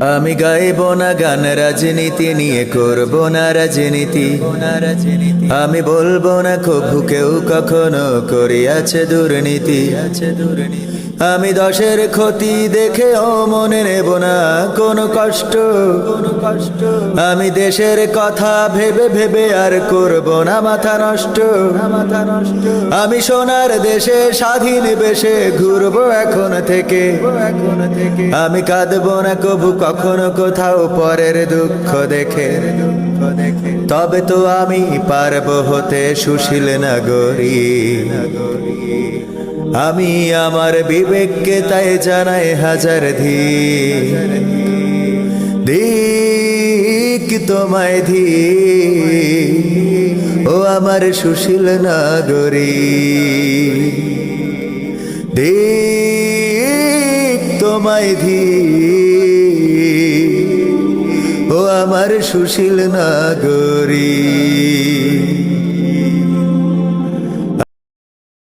আমি গাইব না গান রাজনীতি নিয়ে, করব না রাজনীতি। আমি বলবো না কভু কেউ কখনো করিয়াছে দুর্নীতি। আমি দশের ক্ষতি দেখেও মনে নেব না কোনো কষ্ট। আমি দেশের কথা ভেবে ভেবে আর করব না মাথা নষ্ট। আমি সোনার দেশে স্বাধীন বেশে ঘুরবো এখন থেকে। আমি কাঁদবো না কভু কখনো কোথাও পরের দুঃখ দেখে। তবে তো আমি পারবো হতে সুশীল নাগরিক। আমি আমার বিবেককে তাই জানাই হাজার ধিক তোমায় ও আমার সুশীল নাগরিক। ধিক তোমায় ও আমার সুশীল নাগরিক।